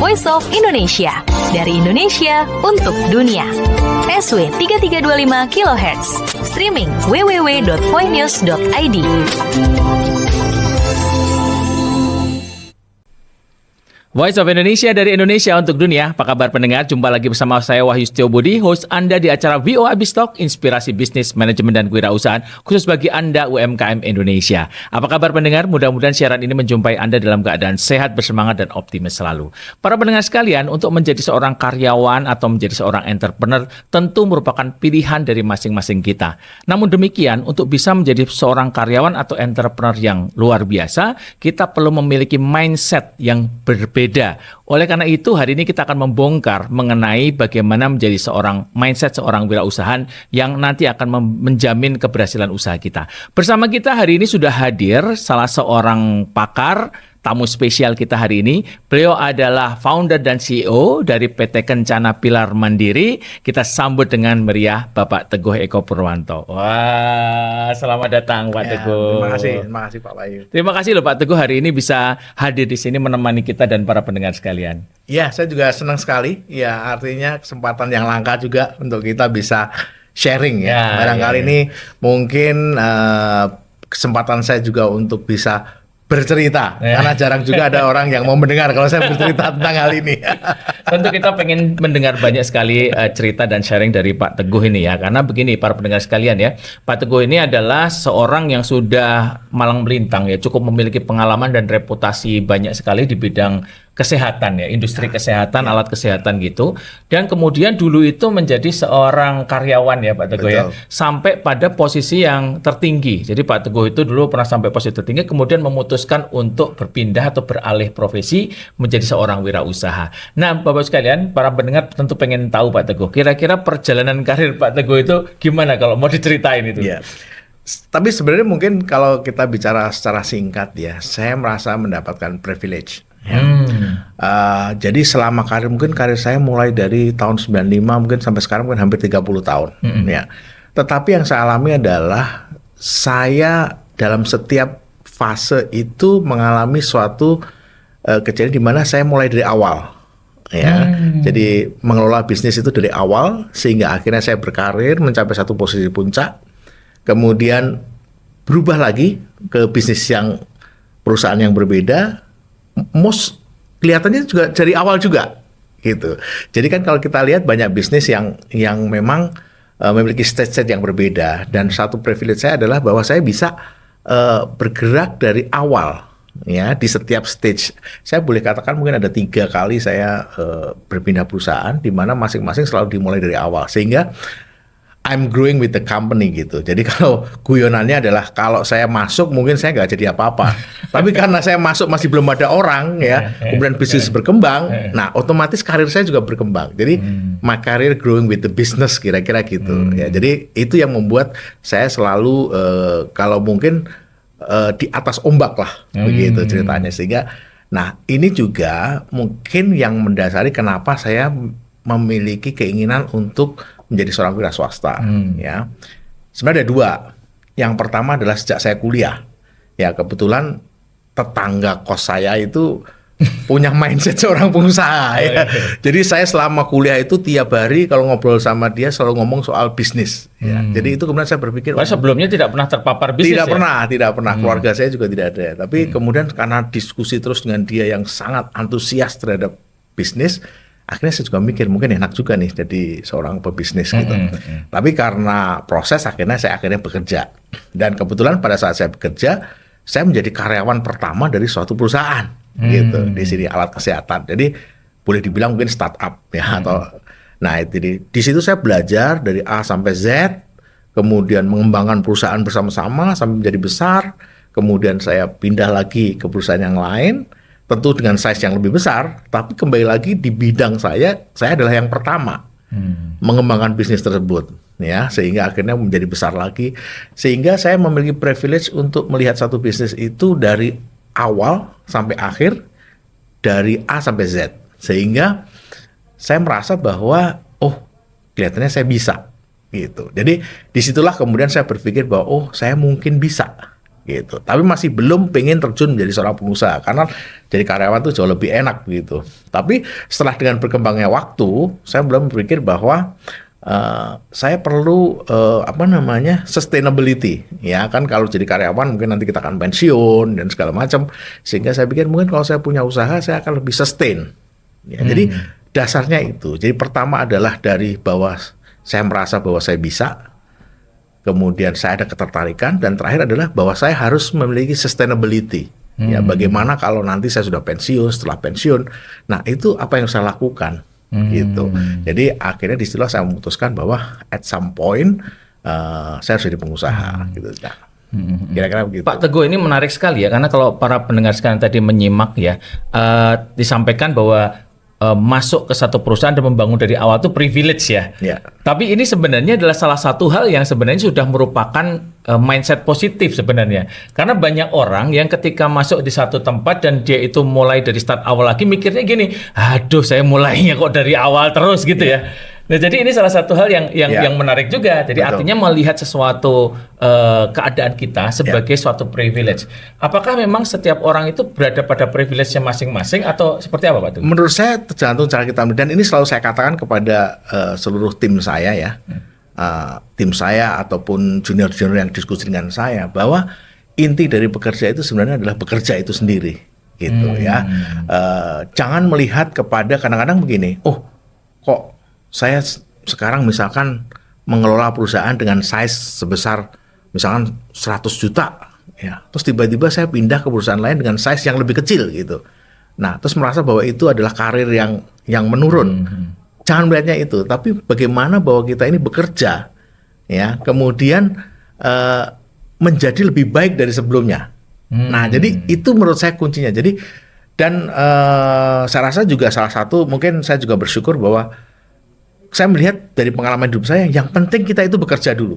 Voice of Indonesia. Dari Indonesia untuk dunia. SW 3325 kHz. Streaming www.voinews.id. Voice of Indonesia dari Indonesia untuk dunia. Apa kabar pendengar? Jumpa lagi bersama saya Wahyu Setiobudi, host Anda di acara VO Abistalk, inspirasi bisnis, manajemen, dan kewirausahaan, khusus bagi Anda UMKM Indonesia. Apa kabar pendengar? Mudah-mudahan siaran ini menjumpai Anda dalam keadaan sehat, bersemangat, dan optimis selalu. Para pendengar sekalian, untuk menjadi seorang karyawan atau menjadi seorang entrepreneur tentu merupakan pilihan dari masing-masing kita. Namun demikian, untuk bisa menjadi seorang karyawan atau entrepreneur yang luar biasa, kita perlu memiliki mindset yang berbeda. Oleh karena itu, hari ini kita akan membongkar mengenai bagaimana menjadi mindset seorang wirausahaan yang nanti akan menjamin keberhasilan usaha kita. Bersama kita hari ini sudah hadir salah seorang pakar, tamu spesial kita hari ini. Beliau adalah founder dan CEO dari PT Kencana Pilar Mandiri. Kita sambut dengan meriah Bapak Teguh Eko Purwanto. Wah, selamat datang Pak Teguh. Terima kasih Pak Wahyu. Terima kasih loh Pak Teguh hari ini bisa hadir di sini menemani kita dan para pendengar sekalian. Ya, saya juga senang sekali. Ya, artinya kesempatan yang langka juga untuk kita bisa sharing ya. Barangkali ini mungkin kesempatan saya juga untuk bisa bercerita, karena jarang juga ada orang yang mau mendengar kalau saya bercerita tentang hal ini. Tentu kita pengen mendengar banyak sekali cerita dan sharing dari Pak Teguh ini ya, karena begini para pendengar sekalian ya, Pak Teguh ini adalah seorang yang sudah malang melintang ya, cukup memiliki pengalaman dan reputasi banyak sekali di bidang kesehatan ya, industri kesehatan, alat kesehatan gitu. Dan kemudian dulu itu menjadi seorang karyawan ya Pak Teguh ya, sampai pada posisi yang tertinggi. Jadi Pak Teguh itu dulu pernah sampai posisi tertinggi, kemudian memutuskan untuk berpindah atau beralih profesi menjadi seorang wirausaha. Nah Bapak sekalian, para pendengar tentu pengen tahu Pak Teguh, kira-kira perjalanan karir Pak Teguh itu gimana kalau mau diceritain itu? Ya. Tapi sebenarnya mungkin kalau kita bicara secara singkat ya, saya merasa mendapatkan privilege. Ya. Jadi selama karir saya mulai dari tahun 95 mungkin sampai sekarang mungkin hampir 30 tahun. Ya. Tetapi yang saya alami adalah saya dalam setiap fase itu mengalami suatu kejadian di mana saya mulai dari awal. Ya. Jadi mengelola bisnis itu dari awal sehingga akhirnya saya berkarir mencapai satu posisi puncak. Kemudian berubah lagi ke bisnis yang perusahaan yang berbeda. Kelihatannya juga dari awal juga gitu. Jadi kan kalau kita lihat banyak bisnis yang memang memiliki stage yang berbeda, dan satu privilege saya adalah bahwa saya bisa bergerak dari awal ya di setiap stage. Saya boleh katakan mungkin ada 3 kali saya berpindah perusahaan di mana masing-masing selalu dimulai dari awal, sehingga I'm growing with the company gitu. Jadi kalau guyonannya adalah kalau saya masuk mungkin saya nggak jadi apa-apa. Tapi karena saya masuk masih belum ada orang ya, kemudian bisnis berkembang, nah otomatis karir saya juga berkembang. Jadi my career growing with the business kira-kira gitu. Ya, jadi itu yang membuat saya selalu kalau mungkin di atas ombak lah begitu ceritanya. Sehingga nah ini juga mungkin yang mendasari kenapa saya memiliki keinginan untuk menjadi seorang wira swasta. Ya, sebenarnya ada 2. Yang pertama adalah sejak saya kuliah, ya kebetulan tetangga kos saya itu punya mindset seorang pengusaha. Ya. Jadi saya selama kuliah itu tiap hari kalau ngobrol sama dia selalu ngomong soal bisnis. Ya. Jadi itu kemudian saya berpikir, sebelumnya tidak pernah terpapar bisnis. Tidak pernah. Keluarga saya juga tidak ada. Tapi kemudian karena diskusi terus dengan dia yang sangat antusias terhadap bisnis, akhirnya saya juga mikir mungkin enak juga nih jadi seorang pebisnis gitu. Tapi karena proses akhirnya saya bekerja. Dan kebetulan pada saat saya bekerja, saya menjadi karyawan pertama dari suatu perusahaan gitu di sini alat kesehatan. Jadi boleh dibilang mungkin startup ya atau nah itu di situ saya belajar dari A sampai Z, kemudian mengembangkan perusahaan bersama-sama sampai menjadi besar. Kemudian saya pindah lagi ke perusahaan yang lain. Tentu dengan size yang lebih besar, tapi kembali lagi di bidang saya adalah yang pertama mengembangkan bisnis tersebut, ya sehingga akhirnya menjadi besar lagi, sehingga saya memiliki privilege untuk melihat satu bisnis itu dari awal sampai akhir, dari A sampai Z, sehingga saya merasa bahwa kelihatannya saya bisa, gitu. Jadi disitulah kemudian saya berpikir bahwa saya mungkin bisa. gitu. Tapi masih belum pengen terjun menjadi seorang pengusaha karena jadi karyawan tuh jauh lebih enak begitu. Tapi setelah dengan berkembangnya waktu, saya belum berpikir bahwa saya perlu sustainability, ya kan. Kalau jadi karyawan mungkin nanti kita akan pensiun dan segala macam, sehingga saya pikir mungkin kalau saya punya usaha saya akan lebih sustain, ya. Jadi dasarnya itu. Jadi pertama adalah dari bahwa saya merasa bahwa saya bisa, kemudian saya ada ketertarikan, dan terakhir adalah bahwa saya harus memiliki sustainability. Ya, bagaimana kalau nanti saya sudah pensiun, setelah pensiun, nah itu apa yang saya lakukan. Gitu. Jadi akhirnya disitulah saya memutuskan bahwa at some point saya harus jadi pengusaha gitu. Nah, kira-kira begitu. Pak Teguh, ini menarik sekali ya, karena kalau para pendengar sekalian tadi menyimak ya, disampaikan bahwa masuk ke satu perusahaan dan membangun dari awal itu privilege ya. Ya. Tapi ini sebenarnya adalah salah satu hal yang sebenarnya sudah merupakan mindset positif sebenarnya. Karena banyak orang yang ketika masuk di satu tempat dan dia itu mulai dari start awal lagi mikirnya gini, aduh saya mulainya kok dari awal terus gitu ya. Nah, jadi ini salah satu hal yang menarik juga. Jadi artinya melihat sesuatu keadaan kita sebagai suatu privilege. Apakah memang setiap orang itu berada pada privilege-nya masing-masing atau seperti apa, Pak Teguh? Menurut saya tergantung cara kita, dan ini selalu saya katakan kepada seluruh tim saya ya, tim saya ataupun junior-junior yang diskusi dengan saya, bahwa inti dari bekerja itu sebenarnya adalah bekerja itu sendiri, gitu ya. Jangan melihat kepada kadang-kadang begini, oh kok saya sekarang misalkan mengelola perusahaan dengan size sebesar misalkan 100 juta, ya, terus tiba-tiba saya pindah ke perusahaan lain dengan size yang lebih kecil gitu. Nah, terus merasa bahwa itu adalah karir yang menurun. Jangan melihatnya itu, tapi bagaimana bahwa kita ini bekerja, ya, kemudian menjadi lebih baik dari sebelumnya. Nah, jadi itu menurut saya kuncinya. Jadi dan saya rasa juga salah satu, mungkin saya juga bersyukur bahwa saya melihat dari pengalaman hidup saya, yang penting kita itu bekerja dulu.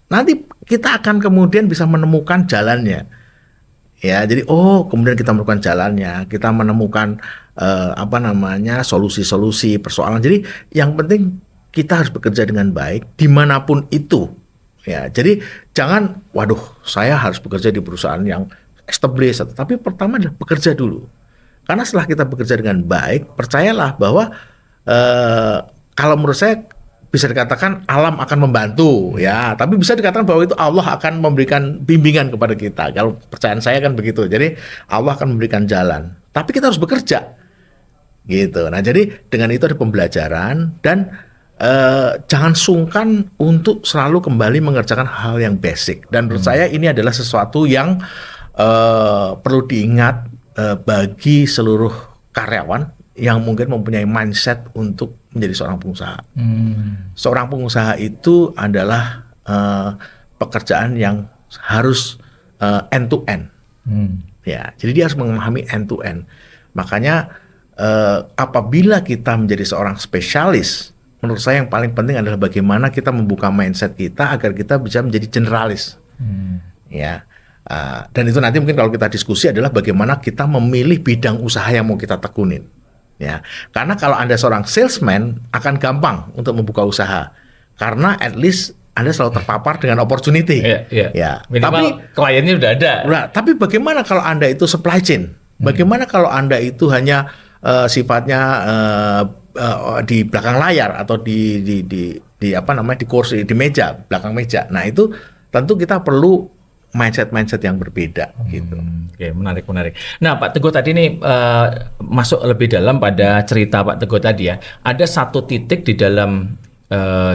Nanti kita akan kemudian bisa menemukan jalannya. Ya, jadi kemudian kita menemukan jalannya, kita menemukan solusi-solusi persoalan. Jadi yang penting kita harus bekerja dengan baik dimanapun itu. Ya, jadi jangan, waduh, saya harus bekerja di perusahaan yang established, tapi pertama adalah bekerja dulu. Karena setelah kita bekerja dengan baik, percayalah bahwa kalau menurut saya bisa dikatakan alam akan membantu, ya, tapi bisa dikatakan bahwa itu Allah akan memberikan bimbingan kepada kita. Kalau percayaan saya kan begitu. Jadi Allah akan memberikan jalan, tapi kita harus bekerja, gitu. Nah, jadi dengan itu ada pembelajaran, dan jangan sungkan untuk selalu kembali mengerjakan hal yang basic. Dan menurut saya ini adalah sesuatu yang perlu diingat bagi seluruh karyawan yang mungkin mempunyai mindset untuk menjadi seorang pengusaha. Seorang pengusaha itu adalah pekerjaan yang harus end to end. Ya, jadi dia harus memahami end to end. Makanya apabila kita menjadi seorang spesialis, menurut saya yang paling penting adalah bagaimana kita membuka mindset kita agar kita bisa menjadi generalis. Ya. Dan itu nanti mungkin kalau kita diskusi adalah bagaimana kita memilih bidang usaha yang mau kita tekunin. Ya, karena kalau Anda seorang salesman akan gampang untuk membuka usaha, karena at least Anda selalu terpapar dengan opportunity. Ya. Minimal tapi kliennya udah ada. Nah, tapi bagaimana kalau Anda itu supply chain? Bagaimana kalau Anda itu hanya sifatnya di belakang layar atau di kursi, di meja, belakang meja. Nah, itu tentu kita perlu mindset yang berbeda gitu. Oke, menarik. Nah, Pak Teguh tadi nih masuk lebih dalam pada cerita Pak Teguh tadi ya. Ada satu titik di dalam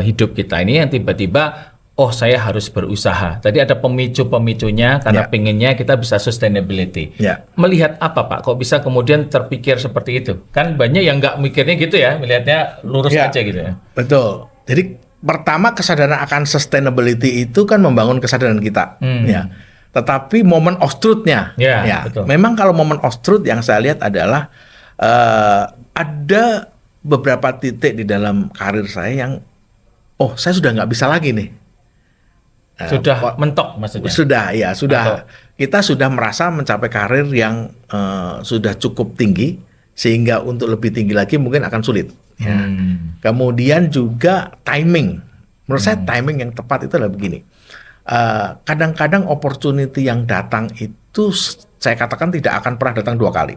hidup kita ini yang tiba-tiba, saya harus berusaha. Tadi ada pemicu-pemicunya karena pengennya kita bisa sustainability. Melihat apa, Pak? Kok bisa kemudian terpikir seperti itu? Kan banyak yang nggak mikirnya gitu ya, melihatnya lurus aja gitu ya. Betul. Jadi pertama, kesadaran akan sustainability itu kan membangun kesadaran kita, ya. Tetapi moment of truth-nya, betul. Memang kalau moment of truth yang saya lihat adalah ada beberapa titik di dalam karir saya yang, saya sudah nggak bisa lagi nih. Sudah mentok maksudnya? Sudah. Kita sudah merasa mencapai karir yang sudah cukup tinggi, sehingga untuk lebih tinggi lagi mungkin akan sulit. Ya. Kemudian juga timing. Menurut saya timing yang tepat itu adalah begini. kadang-kadang opportunity yang datang itu saya katakan tidak akan pernah datang 2 kali.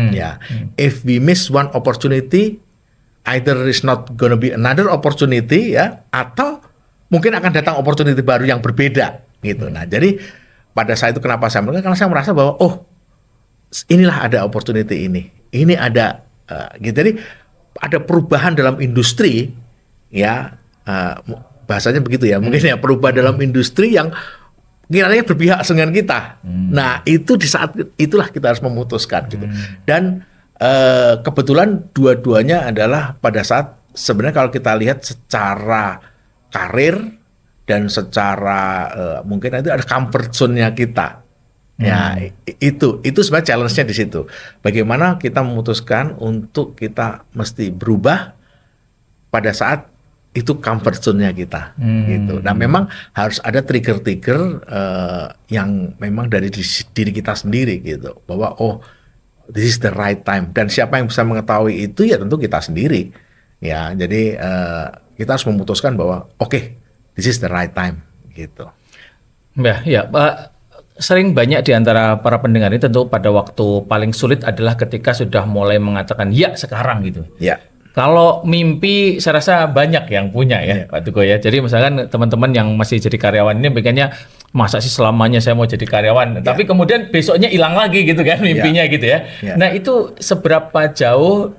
Ya, if we miss one opportunity, either is not gonna be another opportunity ya, atau mungkin akan datang opportunity baru yang berbeda gitu. Nah, jadi pada saat itu kenapa saya melakukan? Karena saya merasa bahwa inilah ada opportunity ini ada gitu. Jadi ada perubahan dalam industri ya, bahasanya begitu ya, mungkin ya, perubahan dalam industri yang kiranya berpihak dengan kita. Nah, itu di saat itulah kita harus memutuskan gitu. Dan kebetulan dua-duanya adalah pada saat sebenarnya kalau kita lihat secara karir dan secara mungkin itu ada comfort zone-nya kita. Ya, itu sebenarnya challenge-nya di situ. Bagaimana kita memutuskan untuk kita mesti berubah pada saat itu comfort zone-nya kita gitu. Nah, memang harus ada trigger-trigger yang memang dari diri kita sendiri gitu, bahwa this is the right time, dan siapa yang bisa mengetahui itu ya tentu kita sendiri ya. Jadi kita harus memutuskan bahwa this is the right time gitu. Ya, sering banyak di antara para pendengar ini tentu pada waktu paling sulit adalah ketika sudah mulai mengatakan ya sekarang gitu. Ya. Kalau mimpi saya rasa banyak yang punya ya, Pak Teguh ya. Jadi misalkan teman-teman yang masih jadi karyawan ini pengennya masa sih selamanya saya mau jadi karyawan, tapi kemudian besoknya hilang lagi gitu kan mimpinya gitu ya. Nah, itu seberapa jauh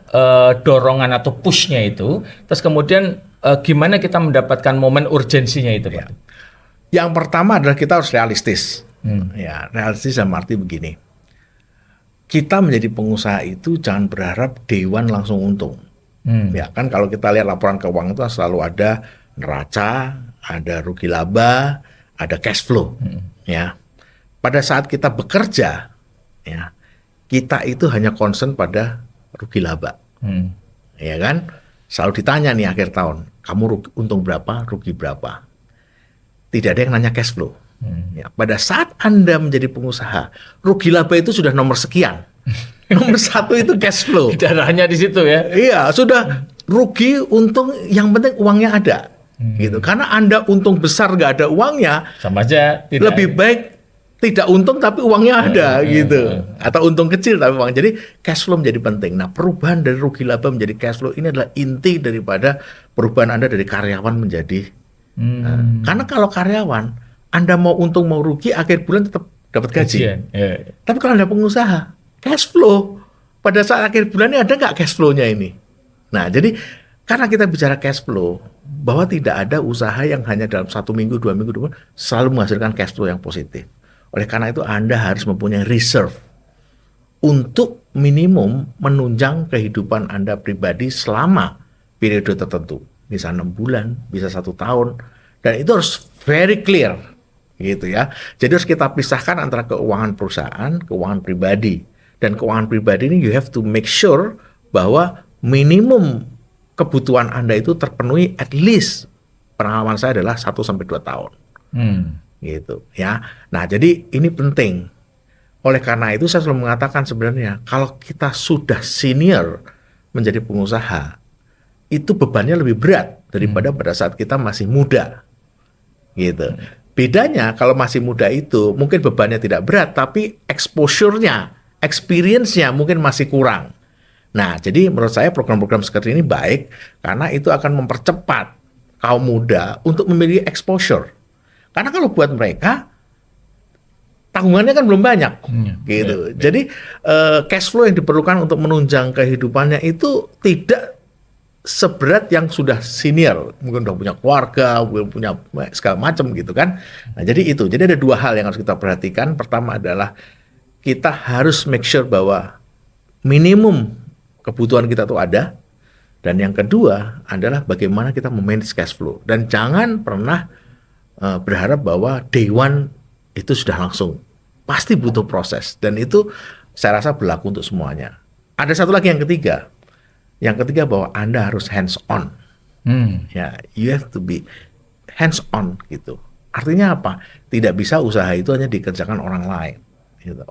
dorongan atau push-nya itu, terus kemudian gimana kita mendapatkan momen urgensinya itu, Pak? Yang pertama adalah kita harus realistis. Ya, realistis dalam arti begini. Kita menjadi pengusaha itu jangan berharap day one langsung untung. Ya kan, kalau kita lihat laporan keuangan itu selalu ada neraca, ada rugi laba, ada cash flow. Ya, pada saat kita bekerja, ya kita itu hanya concern pada rugi laba. Ya kan, selalu ditanya nih akhir tahun, kamu untung berapa, rugi berapa. Tidak ada yang nanya cash flow. Ya, pada saat Anda menjadi pengusaha, rugi laba itu sudah nomor sekian. Nomor 1 itu cash flow. Tidak hanya di situ ya. Iya, sudah rugi, untung, yang penting uangnya ada. Gitu. Karena Anda untung besar nggak ada uangnya, sama aja tidak. Lebih baik tidak untung tapi uangnya ada gitu. Atau untung kecil tapi uang. Jadi cash flow menjadi penting. Nah, perubahan dari rugi laba menjadi cash flow ini adalah inti daripada perubahan Anda dari karyawan menjadi karena kalau karyawan Anda mau untung mau rugi akhir bulan tetap dapat gaji. Tapi kalau Anda pengusaha, cash flow pada saat akhir bulan ini ada nggak cash flow-nya ini? Nah, jadi karena kita bicara cash flow, bahwa tidak ada usaha yang hanya dalam 1 minggu, 2 minggu, selalu menghasilkan cash flow yang positif. Oleh karena itu Anda harus mempunyai reserve untuk minimum menunjang kehidupan Anda pribadi selama periode tertentu. Bisa 6 bulan, bisa 1 tahun, dan itu harus very clear gitu ya. Jadi harus kita pisahkan antara keuangan perusahaan, keuangan pribadi. Dan keuangan pribadi ini you have to make sure bahwa minimum kebutuhan Anda itu terpenuhi at least, pengalaman saya adalah 1 sampai 2 tahun. Gitu ya. Nah, jadi ini penting. Oleh karena itu saya selalu mengatakan sebenarnya kalau kita sudah senior menjadi pengusaha, itu bebannya lebih berat daripada pada saat kita masih muda. Gitu. Bedanya kalau masih muda itu mungkin bebannya tidak berat, tapi exposure-nya, experience-nya mungkin masih kurang. Nah, jadi menurut saya program-program seperti ini baik karena itu akan mempercepat kaum muda untuk memiliki exposure. Karena kalau buat mereka tanggungannya kan belum banyak, gitu. Jadi cash flow yang diperlukan untuk menunjang kehidupannya itu tidak seberat yang sudah senior, mungkin udah punya keluarga, mungkin punya segala macam gitu kan. Nah, jadi itu. Jadi ada 2 hal yang harus kita perhatikan. Pertama adalah kita harus make sure bahwa minimum kebutuhan kita tuh ada. Dan yang kedua adalah bagaimana kita memanage cash flow. Dan jangan pernah berharap bahwa day one itu sudah langsung. Pasti butuh proses. Dan itu saya rasa berlaku untuk semuanya. Ada satu lagi yang ketiga. Yang ketiga bahwa Anda harus hands on. Ya, you have to be hands on gitu. Artinya apa? Tidak bisa usaha itu hanya dikerjakan orang lain. Gitu.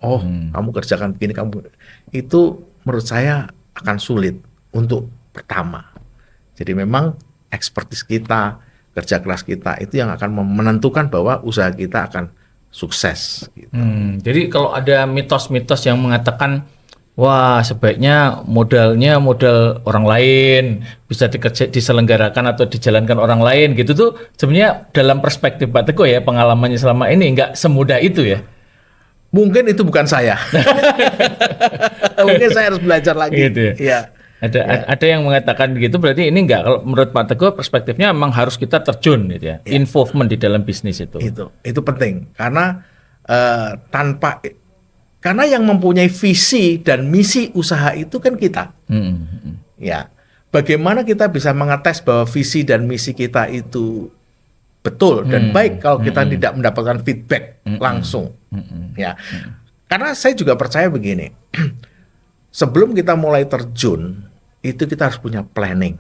Kamu kerjakan begini, kamu itu menurut saya akan sulit untuk pertama. Jadi memang expertise kita, kerja keras kita itu yang akan menentukan bahwa usaha kita akan sukses. Gitu. Jadi kalau ada mitos-mitos yang mengatakan, wah sebaiknya modalnya modal orang lain, bisa diselenggarakan atau dijalankan orang lain gitu tuh, sebenarnya dalam perspektif Pak Teguh ya, pengalamannya selama ini nggak semudah itu ya? Mungkin itu bukan saya. Mungkin saya harus belajar lagi. Gitu ya? Iya. Ada yang mengatakan begitu, berarti ini enggak, kalau menurut Pak Teguh perspektifnya memang harus kita terjun gitu ya, involvement di dalam bisnis itu. Itu penting karena karena yang mempunyai visi dan misi usaha itu kan kita. Ya, bagaimana kita bisa mengetes bahwa visi dan misi kita itu betul dan baik kalau kita tidak mendapatkan feedback langsung. Ya, karena saya juga percaya begini. Sebelum kita mulai terjun, itu kita harus punya planning.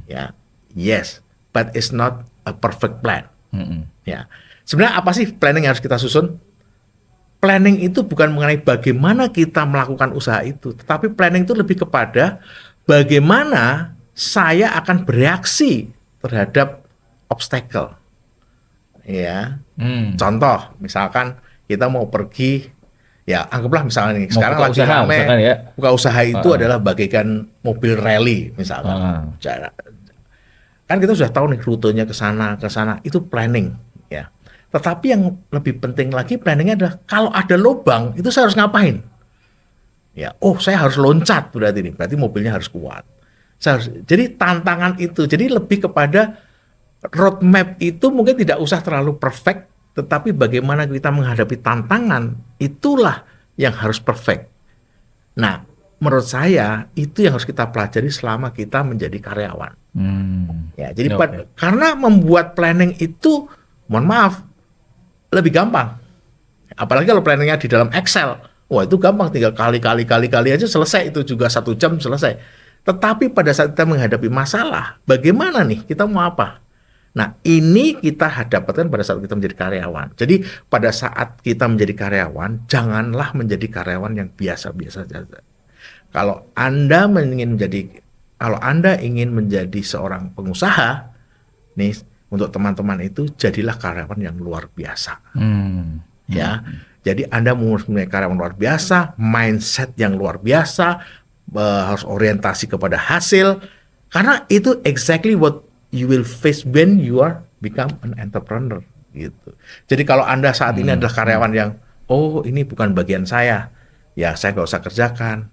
Ya, yes, but it's not a perfect plan. Ya, sebenarnya apa sih planning yang harus kita susun? Planning itu bukan mengenai bagaimana kita melakukan usaha itu, tetapi planning itu lebih kepada bagaimana saya akan bereaksi terhadap obstacle. Ya, contoh, misalkan kita mau pergi. Ya, anggaplah misalnya nih, sekarang lagi rame, buka usaha itu adalah bagaikan mobil rally misalkan. Kan kita sudah tahu nih rutenya ke sana, itu planning ya. Tetapi yang lebih penting lagi planningnya adalah kalau ada lubang, itu saya harus ngapain? Ya, saya harus loncat berarti mobilnya harus kuat. Jadi tantangan itu, jadi lebih kepada roadmap itu mungkin tidak usah terlalu perfect, tetapi bagaimana kita menghadapi tantangan, itulah yang harus perfect. Nah, menurut saya itu yang harus kita pelajari selama kita menjadi karyawan. Ya, jadi karena membuat planning itu, mohon maaf, lebih gampang. Apalagi kalau planningnya di dalam Excel, wah itu gampang, tinggal kali aja selesai, itu juga 1 jam selesai. Tetapi pada saat kita menghadapi masalah, bagaimana nih, kita mau apa? Nah, ini kita dapatkan pada saat kita menjadi karyawan. Jadi, pada saat kita menjadi karyawan, janganlah menjadi karyawan yang biasa-biasa saja. Kalau Anda ingin menjadi seorang pengusaha, nih, untuk teman-teman itu, jadilah karyawan yang luar biasa. Ya, jadi Anda mempunyai karyawan luar biasa, mindset yang luar biasa, harus orientasi kepada hasil, karena itu exactly what you will face when you are become an entrepreneur gitu. Jadi kalau Anda saat ini adalah karyawan yang ini bukan bagian saya, ya saya nggak usah kerjakan.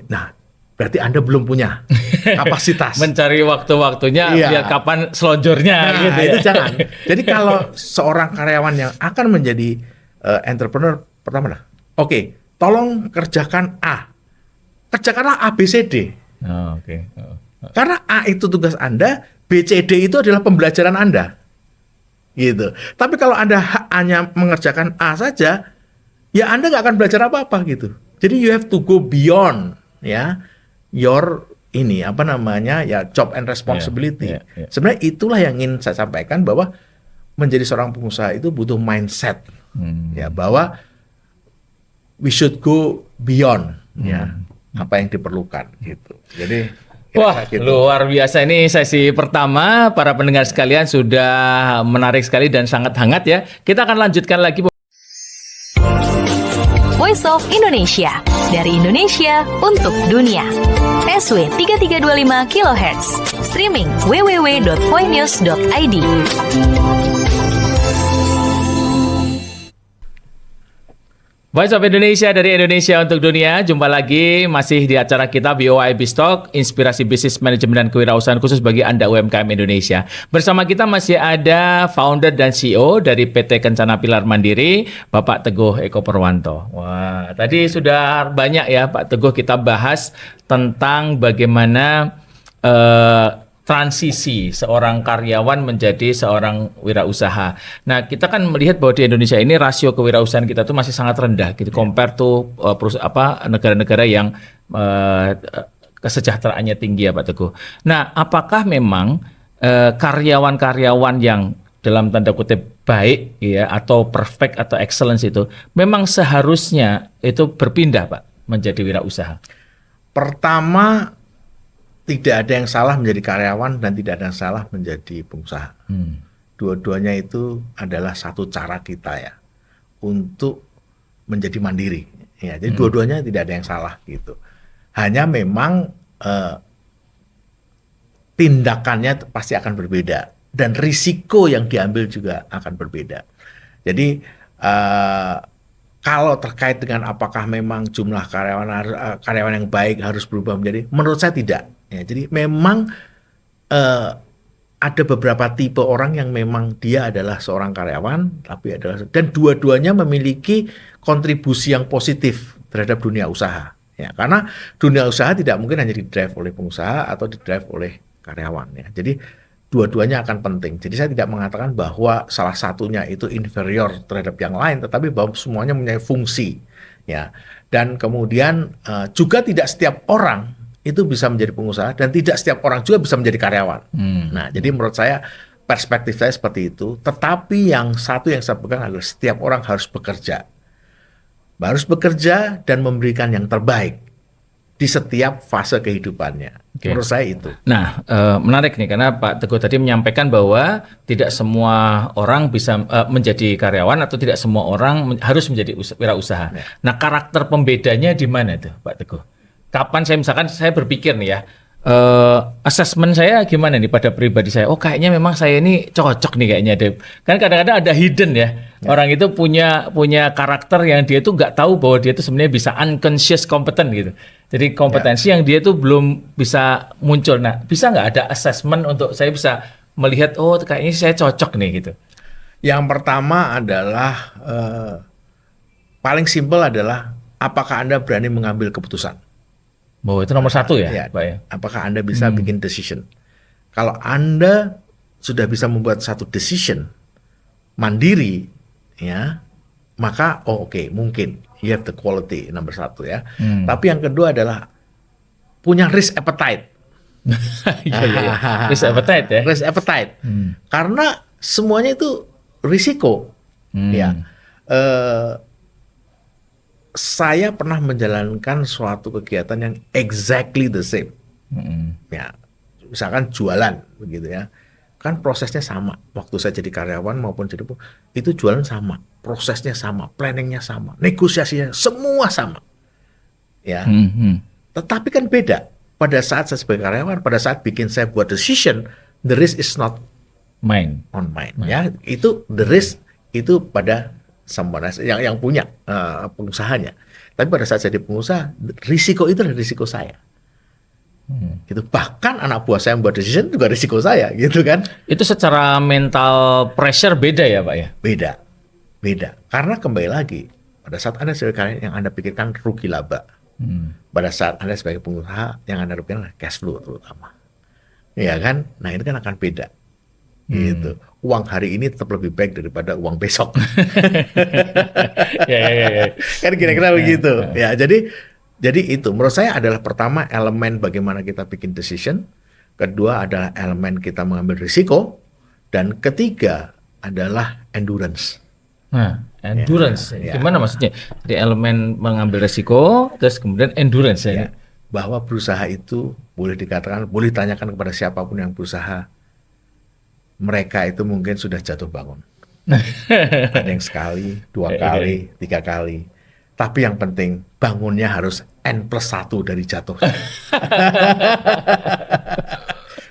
Nah berarti Anda belum punya kapasitas. Mencari waktu-waktunya biar kapan selonjornya. Nah, gitu itu jangan. Jadi kalau seorang karyawan yang akan menjadi entrepreneur, pertama tolong kerjakan A, kerjakanlah A, B, C, D. Karena A itu tugas Anda, B, C, D itu adalah pembelajaran Anda. Gitu. Tapi kalau Anda hanya mengerjakan A saja, ya Anda nggak akan belajar apa-apa gitu. Jadi you have to go beyond ya your job and responsibility. Sebenarnya itulah yang ingin saya sampaikan, bahwa menjadi seorang pengusaha itu butuh mindset. Ya, bahwa we should go beyond ya apa yang diperlukan gitu. Jadi wah, luar biasa, ini sesi pertama. Para pendengar sekalian sudah menarik sekali dan sangat hangat ya. Kita akan lanjutkan lagi. Voice of Indonesia, dari Indonesia untuk dunia. SW 3325 kHz, streaming www.voinews.id. Voice of Indonesia, dari Indonesia untuk dunia. Jumpa lagi masih di acara kita VOA Abistalk, inspirasi bisnis manajemen dan kewirausahaan khusus bagi Anda UMKM Indonesia. Bersama kita masih ada founder dan CEO dari PT Kencana Pilar Mandiri, Bapak Teguh Eko Purwanto. Wah, tadi sudah banyak ya Pak Teguh kita bahas tentang bagaimana transisi seorang karyawan menjadi seorang wirausaha. Nah, kita kan melihat bahwa di Indonesia ini rasio kewirausahaan kita tuh masih sangat rendah gitu, compare to negara-negara yang kesejahteraannya tinggi ya Pak Teguh. Nah, apakah memang karyawan-karyawan yang dalam tanda kutip baik ya atau perfect atau excellence itu memang seharusnya itu berpindah Pak menjadi wirausaha? Pertama, tidak ada yang salah menjadi karyawan dan tidak ada yang salah menjadi pengusaha. Dua-duanya itu adalah satu cara kita ya untuk menjadi mandiri. Ya, jadi dua-duanya tidak ada yang salah gitu. Hanya memang tindakannya pasti akan berbeda dan risiko yang diambil juga akan berbeda. Jadi kalau terkait dengan apakah memang jumlah karyawan yang baik harus berubah menjadi, menurut saya tidak. Ya, jadi memang ada beberapa tipe orang yang memang dia adalah seorang karyawan, tapi dan dua-duanya memiliki kontribusi yang positif terhadap dunia usaha. Ya, karena dunia usaha tidak mungkin hanya di-drive oleh pengusaha atau di-drive oleh karyawan. Ya. Jadi dua-duanya akan penting. Jadi saya tidak mengatakan bahwa salah satunya itu inferior terhadap yang lain, tetapi bahwa semuanya mempunyai fungsi. Ya. Dan kemudian juga tidak setiap orang itu bisa menjadi pengusaha dan tidak setiap orang juga bisa menjadi karyawan. Nah, jadi menurut saya perspektif saya seperti itu. Tetapi yang satu yang saya pegang adalah setiap orang harus bekerja. Harus bekerja dan memberikan yang terbaik di setiap fase kehidupannya. Menurut saya itu. Nah, menarik nih karena Pak Teguh tadi menyampaikan bahwa tidak semua orang bisa menjadi karyawan atau tidak semua orang harus menjadi wirausaha. Ya. Nah, karakter pembedanya di mana tuh, Pak Teguh? Kapan saya berpikir nih ya, assessment saya gimana nih pada pribadi saya? Oh, kayaknya memang saya ini cocok nih kayaknya deh. Kan kadang-kadang ada hidden ya. Orang itu punya karakter yang dia tuh nggak tahu bahwa dia tuh sebenarnya bisa unconscious competent gitu. Jadi kompetensi yang dia tuh belum bisa muncul. Nah, bisa nggak ada assessment untuk saya bisa melihat, oh kayaknya saya cocok nih gitu. Yang pertama adalah paling simpel adalah apakah Anda berani mengambil keputusan? Bahwa itu nomor satu ya, Pak ya. Apakah Anda bisa bikin decision? Kalau Anda sudah bisa membuat satu decision mandiri, ya, maka oke, mungkin you have the quality nomor satu ya. Tapi yang kedua adalah punya risk appetite. Iya. Risk appetite ya. Risk appetite. Karena semuanya itu risiko. Ya. Saya pernah menjalankan suatu kegiatan yang exactly the same. Ya, misalkan jualan begitu ya. Kan prosesnya sama. Waktu saya jadi karyawan maupun jadi itu jualan sama, prosesnya sama, planningnya sama, negosiasinya semua sama. Ya. Tetapi kan beda. Pada saat saya sebagai karyawan, pada saat saya buat decision, the risk is not mine. Ya, itu the risk itu pada someone else, yang punya pengusahanya. Tapi pada saat saya jadi pengusaha, risiko itu adalah risiko saya. Gitu. Bahkan anak buah saya yang buat decision juga risiko saya, gitu kan? Itu secara mental pressure beda ya, Pak ya? Beda. Karena kembali lagi, pada saat Anda sebagai karyawan yang Anda pikirkan rugi laba. Pada saat Anda sebagai pengusaha yang Anda pikirkan adalah cash flow terutama. Ya kan? Nah, itu kan akan beda. Gitu. Uang hari ini tetap lebih baik daripada uang besok. Ya. Kan kira-kira begitu. Ya, jadi itu menurut saya adalah pertama elemen bagaimana kita bikin decision, kedua adalah elemen kita mengambil risiko, dan ketiga adalah endurance. Nah, endurance. Ya. Gimana maksudnya? Jadi elemen mengambil risiko, terus kemudian endurance ya. Bahwa berusaha itu boleh dikatakan, boleh ditanyakan kepada siapapun yang berusaha, mereka itu mungkin sudah jatuh bangun. Ada yang sekali, 2 kali, 3 kali. Tapi yang penting bangunnya harus N+1 dari jatuh.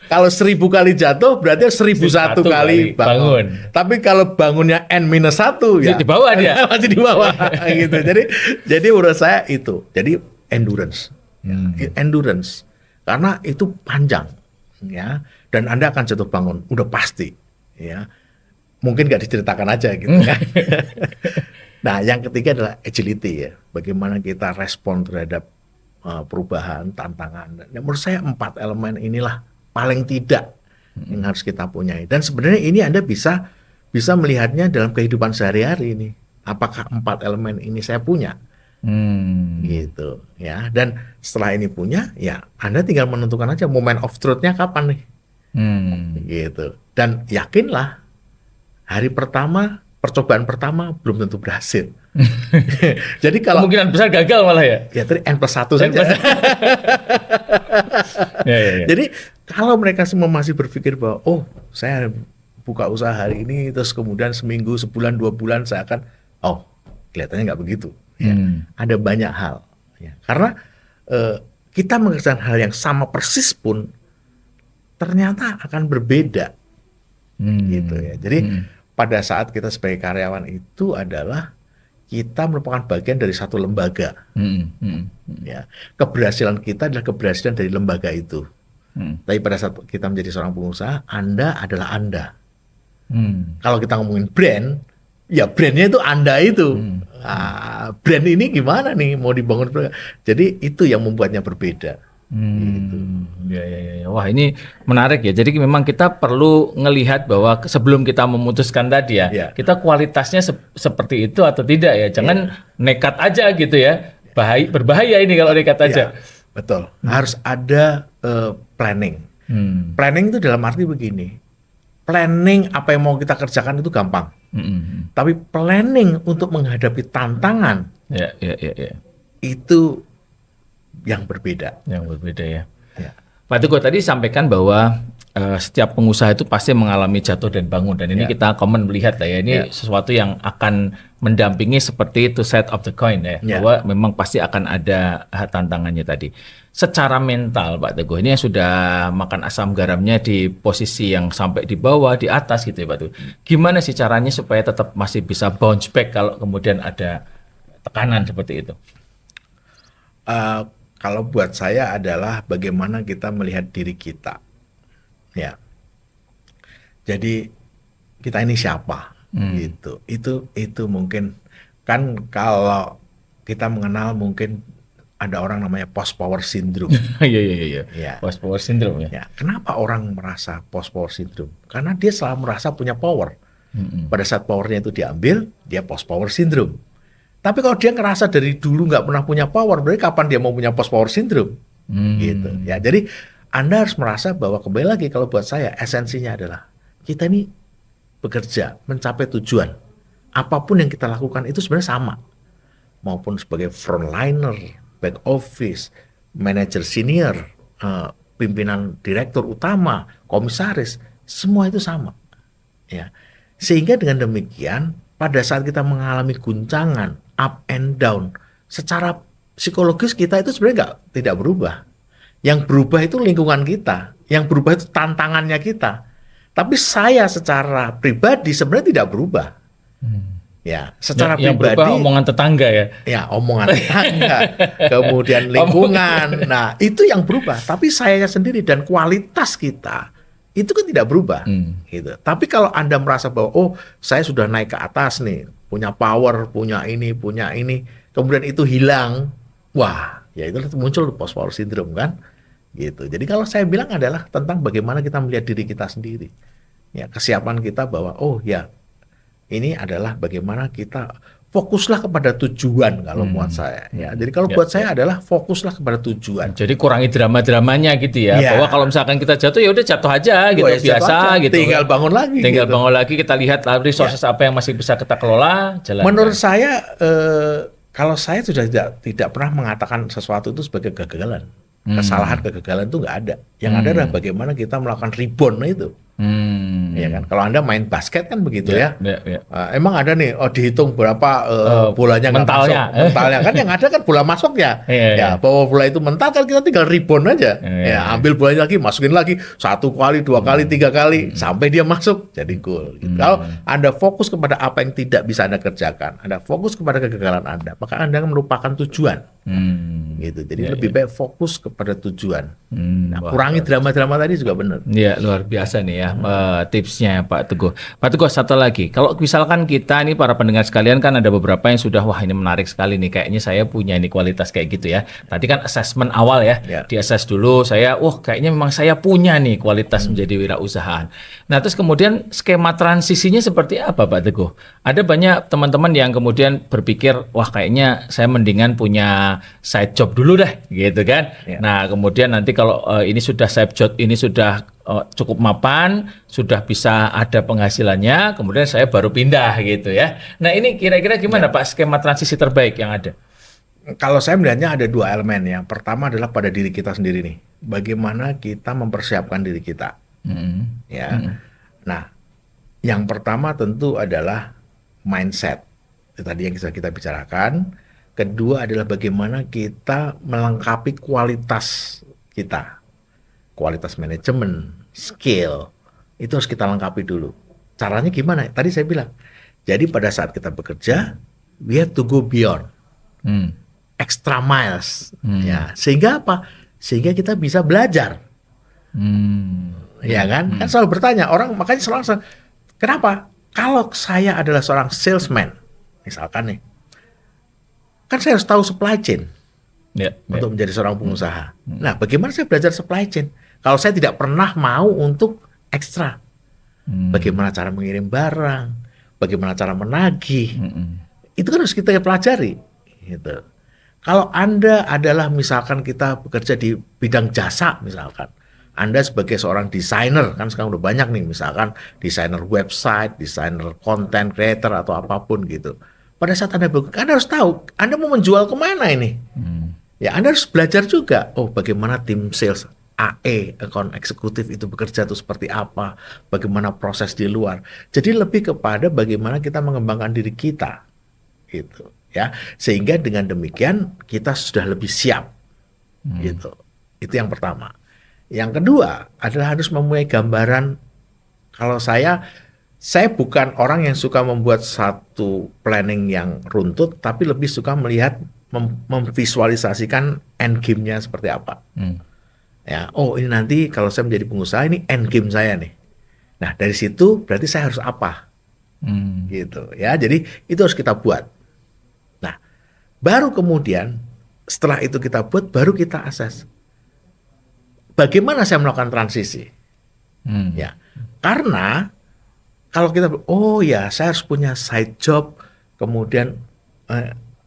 Kalau 1000 kali jatuh berarti 1001 kali bangun. Tapi kalau bangunnya N-1 ya di bawah dia. Masih di bawah gitu. Jadi menurut saya itu. Jadi endurance. Endurance. Karena itu panjang ya. Dan Anda akan jatuh bangun, udah pasti, ya. Mungkin nggak diceritakan aja gitu kan. Nah, yang ketiga adalah agility ya. Bagaimana kita respon terhadap perubahan, tantangan. Dan menurut saya 4 elemen inilah paling tidak yang harus kita punyai. Dan sebenarnya ini Anda bisa melihatnya dalam kehidupan sehari-hari ini. Apakah 4 elemen ini saya punya? Gitu ya. Dan setelah ini punya, ya Anda tinggal menentukan aja moment of truth-nya kapan nih. Gitu. Dan yakinlah hari pertama percobaan pertama belum tentu berhasil. Jadi kalau kemungkinan besar gagal malah ya. ya tadi N+1 saja. Ya. Jadi kalau mereka semua masih berpikir bahwa oh saya buka usaha hari ini terus kemudian seminggu, sebulan, 2 bulan saya akan kelihatannya nggak begitu. Ya. Ada banyak hal. Ya. Karena kita mengerjakan hal yang sama persis pun ternyata akan berbeda. Gitu ya. Jadi pada saat kita sebagai karyawan itu adalah kita merupakan bagian dari satu lembaga. Ya, keberhasilan kita adalah keberhasilan dari lembaga itu. Tapi pada saat kita menjadi seorang pengusaha, Anda adalah Anda. Kalau kita ngomongin brand, ya brandnya itu Anda itu. Brand ini gimana nih mau dibangun? Jadi itu yang membuatnya berbeda. Gitu. Ya. Wah ini menarik ya. Jadi memang kita perlu ngelihat bahwa sebelum kita memutuskan tadi ya, kita kualitasnya seperti itu atau tidak ya. Jangan nekat aja gitu ya. Berbahaya ini kalau nekat aja. Betul. Harus ada planning. Planning itu dalam arti begini. Planning apa yang mau kita kerjakan itu gampang. Tapi planning untuk menghadapi tantangan itu yang berbeda. Yang berbeda ya. Pak Teguh tadi sampaikan bahwa setiap pengusaha itu pasti mengalami jatuh dan bangun, dan ini kita common melihat lah ya, ini sesuatu yang akan mendampingi seperti itu side of the coin ya, bahwa memang pasti akan ada tantangannya tadi. Secara mental Pak Teguh, ini yang sudah makan asam garamnya di posisi yang sampai di bawah, di atas gitu ya Pak Teguh. Gimana sih caranya supaya tetap masih bisa bounce back kalau kemudian ada tekanan seperti itu? Kalau buat saya adalah bagaimana kita melihat diri kita, ya. Jadi kita ini siapa, gitu. Itu mungkin kan kalau kita mengenal mungkin ada orang namanya post power syndrome. Iya. Post power syndrome ya. Kenapa orang merasa post power syndrome? Karena dia selalu merasa punya power. Pada saat powernya itu diambil, dia post power syndrome. Tapi kalau dia ngerasa dari dulu nggak pernah punya power, berarti kapan dia mau punya post power syndrome? Gitu ya. Jadi Anda harus merasa bahwa kembali lagi kalau buat saya esensinya adalah kita ini bekerja mencapai tujuan. Apapun yang kita lakukan itu sebenarnya sama. Maupun sebagai frontliner, back office, manajer senior, pimpinan direktur utama, komisaris, semua itu sama. Ya. Sehingga dengan demikian pada saat kita mengalami guncangan, up and down, secara psikologis kita itu sebenarnya tidak berubah. Yang berubah itu lingkungan kita, yang berubah itu tantangannya kita. Tapi saya secara pribadi sebenarnya tidak berubah. Ya, secara yang pribadi. Berubah omongan tetangga ya. Ya, omongan tetangga, kemudian lingkungan. Nah, itu yang berubah. Tapi saya sendiri dan kualitas kita itu kan tidak berubah, gitu. Tapi kalau Anda merasa bahwa saya sudah naik ke atas nih, punya power, punya ini, kemudian itu hilang, wah, ya itu muncul post power syndrome kan, gitu. Jadi kalau saya bilang adalah tentang bagaimana kita melihat diri kita sendiri, ya kesiapan kita bahwa ini adalah bagaimana kita fokuslah kepada tujuan kalau buat saya. Ya, jadi kalau buat saya adalah fokuslah kepada tujuan. Jadi kurangi drama-dramanya gitu ya. Bahwa kalau misalkan kita jatuh ya udah jatuh aja gitu, biasa gitu. Tinggal bangun lagi. Bangun lagi, kita lihat resources apa yang masih bisa kita kelola. Menurut saya kalau saya sudah tidak pernah mengatakan sesuatu itu sebagai kegagalan. Kesalahan, kegagalan itu nggak ada. Yang ada adalah bagaimana kita melakukan rebound itu. Ya kan, kalau Anda main basket kan begitu ya. Emang ada nih, dihitung berapa bolanya nggak masuk. Mentalnya kan yang ada kan bola masuknya. Bahwa bola itu mental kan kita tinggal rebound aja. Ambil bolanya lagi, masukin lagi 1 kali, 2 kali, 3 kali sampai dia masuk jadi gol. Gitu. Kalau Anda fokus kepada apa yang tidak bisa Anda kerjakan, Anda fokus kepada kegagalan Anda, maka Anda melupakan tujuan. Gitu. Jadi lebih baik fokus kepada tujuan. Kurangi drama-drama tadi juga benar. Iya, luar biasa nih ya. Tipsnya Pak Teguh. Pak Teguh, satu lagi, kalau misalkan kita nih para pendengar sekalian kan ada beberapa yang sudah wah ini menarik sekali nih, kayaknya saya punya ini kualitas kayak gitu ya. Tadi kan assessment awal ya, di-assess dulu saya, kayaknya memang saya punya nih kualitas menjadi wirausahaan. Nah terus kemudian skema transisinya seperti apa Pak Teguh? Ada banyak teman-teman yang kemudian berpikir wah kayaknya saya mendingan punya side job dulu deh gitu kan. Nah kemudian nanti kalau ini sudah side job, ini sudah cukup mapan, sudah bisa ada penghasilannya, kemudian saya baru pindah gitu ya. Nah ini kira-kira gimana Pak skema transisi terbaik yang ada? Kalau saya melihatnya ada dua elemen. Yang pertama adalah pada diri kita sendiri nih. Bagaimana kita mempersiapkan diri kita. Ya. Nah, yang pertama tentu adalah mindset. Itu tadi yang kita bicarakan. Kedua adalah bagaimana kita melengkapi kualitas kita. Kualitas manajemen, skill, itu harus kita lengkapi dulu. Caranya gimana? Tadi saya bilang. Jadi pada saat kita bekerja, we have to go beyond. Extra miles. Ya, sehingga apa? Sehingga kita bisa belajar. Ya kan? Kan selalu bertanya, orang makanya selalu, kenapa? Kalau saya adalah seorang salesman, misalkan nih, kan saya harus tahu supply chain untuk menjadi seorang pengusaha. Nah, bagaimana saya belajar supply chain? Kalau saya tidak pernah mau untuk ekstra, bagaimana cara mengirim barang, bagaimana cara menagih, itu kan harus kita pelajari. Gitu. Kalau Anda adalah misalkan kita bekerja di bidang jasa misalkan, Anda sebagai seorang desainer, kan sekarang udah banyak nih misalkan desainer website, desainer content creator atau apapun gitu. Pada saat Anda bekerja, Anda harus tahu Anda mau menjual kemana ini. Ya Anda harus belajar juga, oh bagaimana tim sales AE, account eksekutif itu bekerja itu seperti apa, bagaimana proses di luar. Jadi lebih kepada bagaimana kita mengembangkan diri kita, gitu. Ya, sehingga dengan demikian kita sudah lebih siap, gitu. Itu yang pertama. Yang kedua adalah harus mempunyai gambaran. Kalau saya bukan orang yang suka membuat satu planning yang runtut, tapi lebih suka melihat memvisualisasikan end game-nya seperti apa. Ya, oh ini nanti kalau saya menjadi pengusaha ini end game saya nih. Nah dari situ berarti saya harus apa, gitu ya. Jadi itu harus kita buat. Nah baru kemudian setelah itu kita buat, baru kita assess bagaimana saya melakukan transisi. Ya, karena kalau kita oh ya saya harus punya side job, kemudian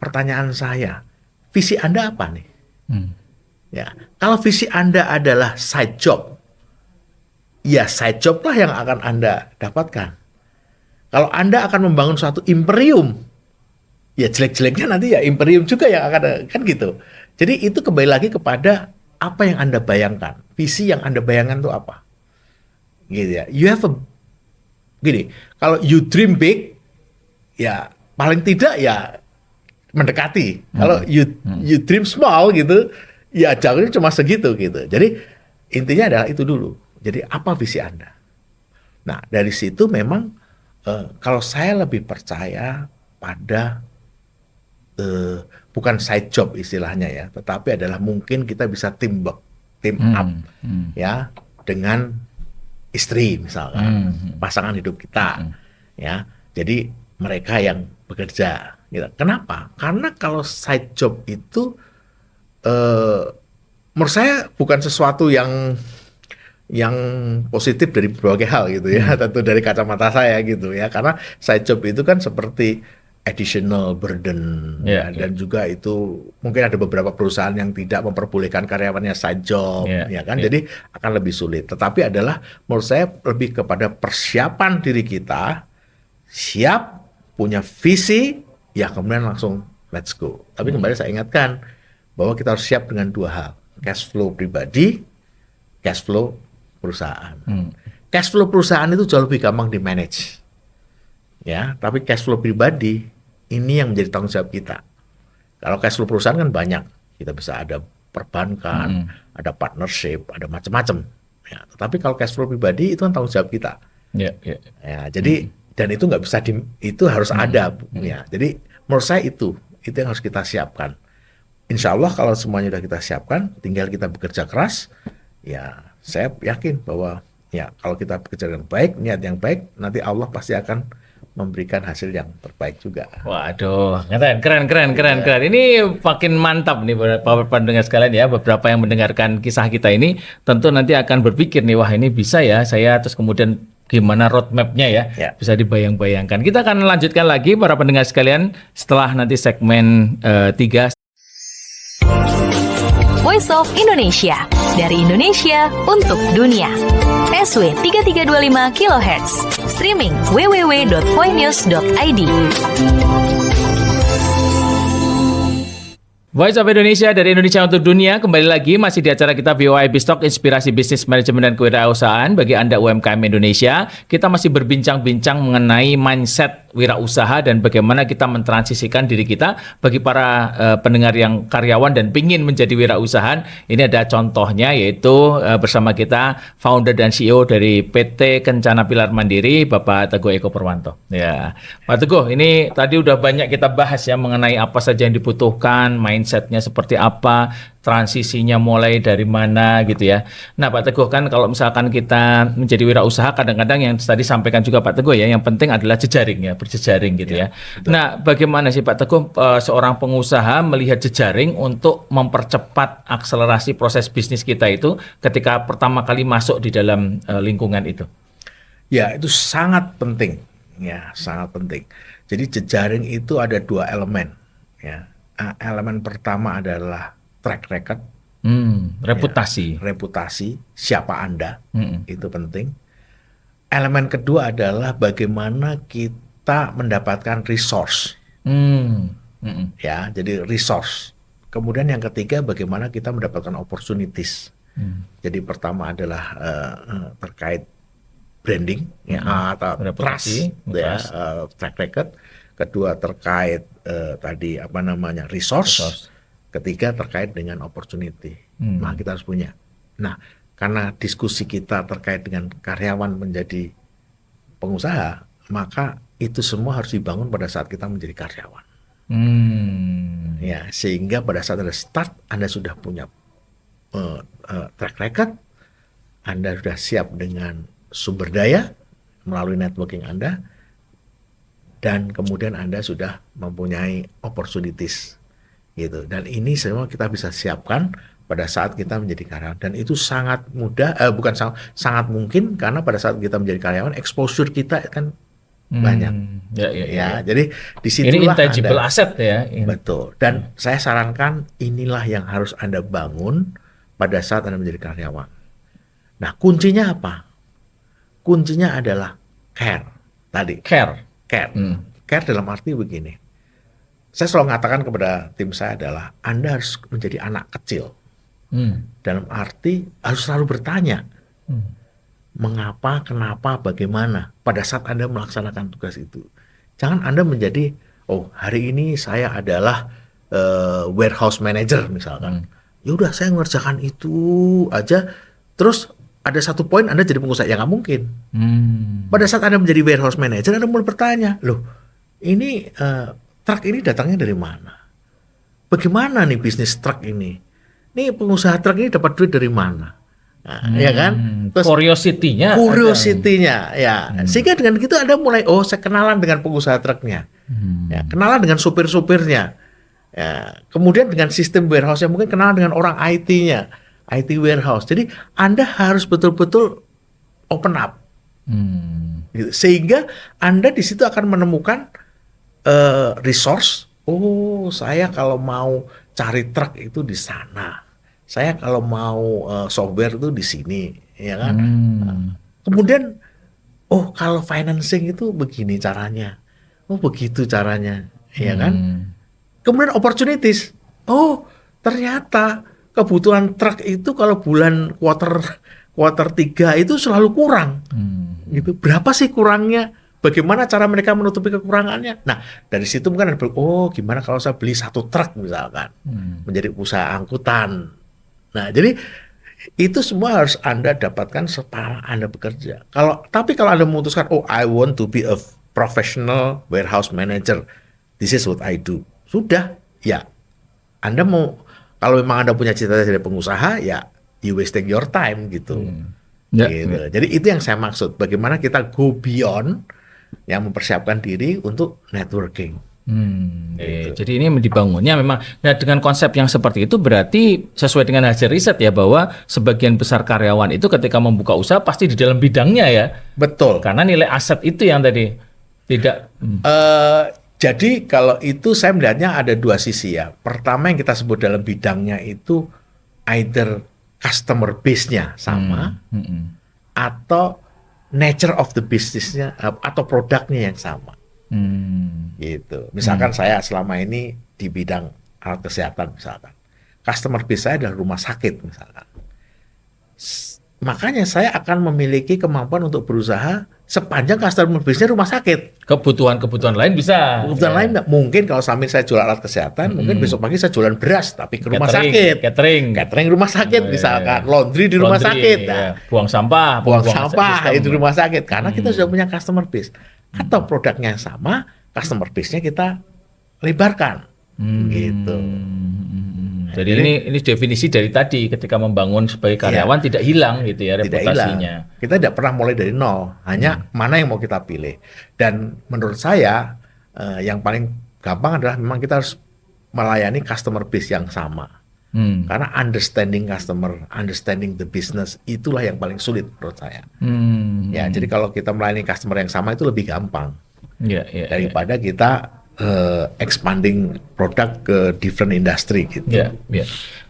pertanyaan saya, visi Anda apa nih? Ya, kalau visi Anda adalah side job, ya side job lah yang akan Anda dapatkan. Kalau Anda akan membangun suatu imperium, ya jelek-jeleknya nanti ya imperium juga yang akan, kan gitu. Jadi itu kembali lagi kepada apa yang Anda bayangkan, visi yang Anda bayangkan itu apa, gitu ya. You have a, gini, kalau you dream big, ya paling tidak ya mendekati. Kalau you dream small gitu, ya jauhnya cuma segitu gitu. Jadi intinya adalah itu dulu. Jadi apa visi Anda? Nah dari situ memang kalau saya lebih percaya pada bukan side job istilahnya ya, tetapi adalah mungkin kita bisa team up ya dengan istri misalkan, pasangan hidup kita ya. Jadi mereka yang bekerja. Gitu. Kenapa? Karena kalau side job itu menurut saya bukan sesuatu yang positif dari berbagai hal gitu ya, tentu dari kacamata saya gitu ya, karena side job itu kan seperti additional burden dan juga itu mungkin ada beberapa perusahaan yang tidak memperbolehkan karyawannya side job ya kan, jadi akan lebih sulit. Tetapi adalah menurut saya lebih kepada persiapan diri kita, siap punya visi ya kemudian langsung let's go. Tapi kembali saya ingatkan bahwa kita harus siap dengan dua hal, cash flow pribadi, cash flow perusahaan. Cash flow perusahaan itu jauh lebih gampang di manage, ya. Tapi cash flow pribadi ini yang menjadi tanggung jawab kita. Kalau cash flow perusahaan kan banyak, kita bisa ada perbankan, ada partnership, ada macam-macam. Ya. Tetapi kalau cash flow pribadi itu kan tanggung jawab kita. Ya, jadi dan itu nggak bisa itu harus ada, ya. Jadi menurut saya itu yang harus kita siapkan. Insya Allah kalau semuanya sudah kita siapkan, tinggal kita bekerja keras, ya saya yakin bahwa ya kalau kita bekerja dengan baik, niat yang baik, nanti Allah pasti akan memberikan hasil yang terbaik juga. Waduh, keren. Ini makin mantap nih Bapak pendengar sekalian ya. Beberapa yang mendengarkan kisah kita ini tentu nanti akan berpikir nih, wah ini bisa ya saya, terus kemudian gimana roadmap-nya ya, bisa dibayang-bayangkan. Kita akan lanjutkan lagi para pendengar sekalian setelah nanti segmen 3. Voice of Indonesia. Dari Indonesia untuk dunia. SW 3325 kHz. Streaming www.voinews.id. Voice of Indonesia dari Indonesia untuk dunia kembali lagi masih di acara kita VOA Bistock Inspirasi Bisnis Manajemen dan Kewirausahaan bagi Anda UMKM Indonesia. Kita masih berbincang-bincang mengenai mindset wirausaha dan bagaimana kita mentransisikan diri kita bagi para pendengar yang karyawan dan pingin menjadi wirausahaan. Ini ada contohnya yaitu bersama kita founder dan CEO dari PT Kencana Pilar Mandiri Bapak Teguh Eko Purwanto. Ya, Pak Teguh, ini tadi udah banyak kita bahas ya mengenai apa saja yang dibutuhkan, mindsetnya seperti apa, transisinya mulai dari mana gitu ya. Nah Pak Teguh, kan kalau misalkan kita menjadi wirausaha kadang-kadang yang tadi sampaikan juga Pak Teguh ya, yang penting adalah jejaring ya, berjejaring gitu ya. Betul. Nah bagaimana sih Pak Teguh seorang pengusaha melihat jejaring untuk mempercepat akselerasi proses bisnis kita itu ketika pertama kali masuk di dalam lingkungan itu? Ya, itu sangat penting. Ya, sangat penting. Jadi jejaring itu ada dua elemen. Ya. Elemen pertama adalah track record, reputasi. ya, reputasi, siapa Anda, itu penting. Elemen kedua adalah bagaimana kita mendapatkan resource, ya, jadi resource. Kemudian yang ketiga bagaimana kita mendapatkan opportunities. Jadi pertama adalah terkait branding, ya, atau reputasi, trust, ya, track record. Kedua terkait tadi apa namanya resource. Ketiga terkait dengan opportunity. Nah kita harus punya. Nah karena diskusi kita terkait dengan karyawan menjadi pengusaha, maka itu semua harus dibangun pada saat kita menjadi karyawan. Ya, sehingga pada saat Anda start, Anda sudah punya track record, Anda sudah siap dengan sumber daya melalui networking Anda, dan kemudian Anda sudah mempunyai opportunities gitu. Dan ini semua kita bisa siapkan pada saat kita menjadi karyawan, dan itu sangat mudah, sangat mungkin karena pada saat kita menjadi karyawan exposure kita kan banyak. Ya. Jadi disitulah ini intangible asset ya. Betul. Dan saya sarankan inilah yang harus Anda bangun pada saat Anda menjadi karyawan. Nah kuncinya apa? Kuncinya adalah care tadi. Care dalam arti begini. Saya selalu mengatakan kepada tim saya adalah Anda harus menjadi anak kecil. Dalam arti harus selalu bertanya. Mengapa, kenapa, bagaimana pada saat Anda melaksanakan tugas itu. Jangan Anda menjadi, oh hari ini saya adalah warehouse manager misalkan. Ya udah saya mengerjakan itu aja, terus ada satu poin Anda jadi pengusaha, ya nggak mungkin. Pada saat Anda menjadi warehouse manager, Anda mulai bertanya, loh ini truk ini datangnya dari mana? Bagaimana nih bisnis truk ini? Nih pengusaha truk ini dapat duit dari mana? Nah, ya kan? Terus curiosity-nya, ya. Sehingga dengan gitu Anda mulai, oh saya kenalan dengan pengusaha truknya, ya, kenalan dengan supir-supirnya, ya. Kemudian dengan sistem warehouse yang mungkin kenalan dengan orang IT-nya, IT warehouse. Jadi Anda harus betul-betul open up, gitu. Sehingga Anda di situ akan menemukan resource. Oh, saya kalau mau cari truk itu di sana. Saya kalau mau software itu di sini, ya kan? Kemudian, oh kalau financing itu begini caranya. Oh begitu caranya, ya kan? Kemudian opportunities. Oh ternyata kebutuhan truk itu kalau bulan quarter 3 itu selalu kurang. Gitu. Berapa sih kurangnya? Bagaimana cara mereka menutupi kekurangannya? Nah, dari situ mungkin ada, oh gimana kalau saya beli satu truk misalkan, menjadi usaha angkutan. Nah, jadi itu semua harus Anda dapatkan setelah Anda bekerja. Tapi kalau Anda memutuskan, oh I want to be a professional warehouse manager, this is what I do. Sudah, ya. Anda mau, kalau memang Anda punya cita-cita jadi pengusaha, ya you wasting your time gitu. Gitu. Jadi itu yang saya maksud. Bagaimana kita go beyond yang mempersiapkan diri untuk networking. Gitu. Jadi ini dibangunnya memang. Nah dengan konsep yang seperti itu berarti sesuai dengan hasil riset ya bahwa sebagian besar karyawan itu ketika membuka usaha pasti di dalam bidangnya ya. Betul. Karena nilai aset itu yang tadi tidak. Jadi kalau itu saya melihatnya ada dua sisi ya. Pertama yang kita sebut dalam bidangnya itu either customer base-nya sama atau nature of the business-nya atau produknya yang sama. Gitu. Misalkan saya selama ini di bidang alat kesehatan misalkan. Customer base saya adalah rumah sakit misalkan. Makanya saya akan memiliki kemampuan untuk berusaha sepanjang customer base-nya rumah sakit. Kebutuhan-kebutuhan lain bisa. Kebutuhan lain nggak. Mungkin kalau sambil saya jual alat kesehatan, mungkin besok pagi saya jualan beras tapi ke rumah sakit. Catering rumah sakit misalkan, laundry di rumah sakit. Nah, buang sampah itu di rumah sakit karena kita sudah punya customer base. Atau produknya yang sama, customer base-nya kita lebarkan. Gitu. Jadi ini definisi dari tadi ketika membangun sebagai karyawan tidak hilang gitu ya reputasinya. Kita tidak pernah mulai dari nol, hanya mana yang mau kita pilih. Dan menurut saya yang paling gampang adalah memang kita harus melayani customer base yang sama. Karena understanding customer, understanding the business itulah yang paling sulit menurut saya. Ya, jadi kalau kita melayani customer yang sama itu lebih gampang daripada kita expanding produk ke different industry gitu.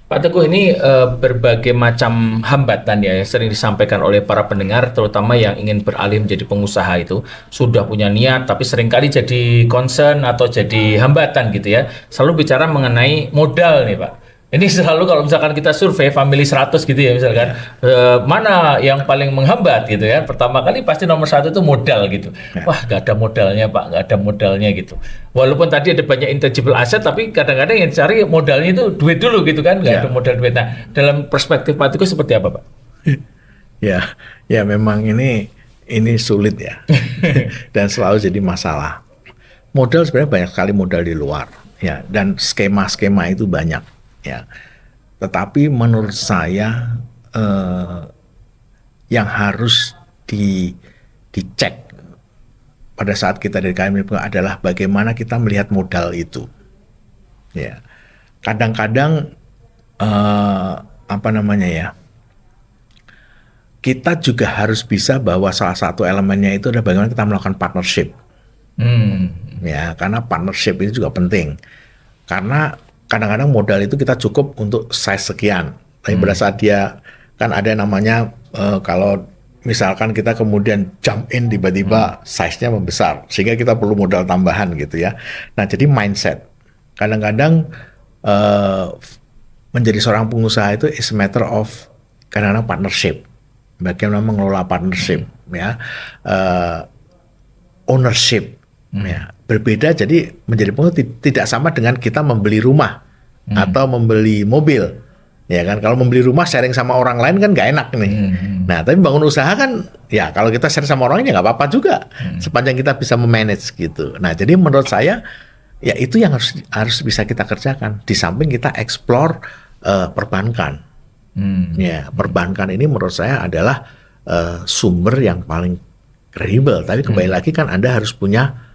Pak Teguh, ini berbagai macam hambatan ya yang sering disampaikan oleh para pendengar, terutama yang ingin beralih menjadi pengusaha itu sudah punya niat tapi seringkali jadi concern atau jadi hambatan gitu ya. Selalu bicara mengenai modal nih Pak. Ini selalu kalau misalkan kita survei family 100 gitu ya misalkan, mana yang paling menghambat gitu ya. Pertama kali pasti nomor 1 itu modal gitu. Wah gak ada modalnya Pak, gak ada modalnya gitu. Walaupun tadi ada banyak intangible asset, tapi kadang-kadang yang cari modalnya itu duit dulu gitu kan, gak ada modal duit. Nah dalam perspektif Pak Teguh seperti apa Pak? Ya memang ini sulit ya. Dan selalu jadi masalah. Modal sebenarnya banyak sekali modal di luar ya, dan skema-skema itu banyak. Ya, tetapi menurut saya yang harus dicek pada saat kita dari KMI adalah bagaimana kita melihat modal itu. Ya, kadang-kadang kita juga harus bisa bahwa salah satu elemennya itu adalah bagaimana kita melakukan partnership. Ya, karena partnership ini juga penting. Karena kadang-kadang modal itu kita cukup untuk size sekian, tapi pada saat dia kan ada namanya kalau misalkan kita kemudian jump in tiba-tiba size-nya membesar sehingga kita perlu modal tambahan gitu ya. Nah jadi mindset kadang-kadang menjadi seorang pengusaha itu is a matter of kadang-kadang partnership, bagaimana mengelola partnership ya, ownership. Ya, berbeda, jadi menjadi pengusaha tidak sama dengan kita membeli rumah atau membeli mobil, ya kan? Kalau membeli rumah sharing sama orang lain kan nggak enak nih. Nah, tapi bangun usaha kan, ya kalau kita sharing sama orang lain ya nggak apa-apa juga, sepanjang kita bisa memanage gitu. Nah, jadi menurut saya ya itu yang harus bisa kita kerjakan. Di samping kita explore perbankan, ya perbankan ini menurut saya adalah sumber yang paling kredibel. Tapi kembali lagi kan Anda harus punya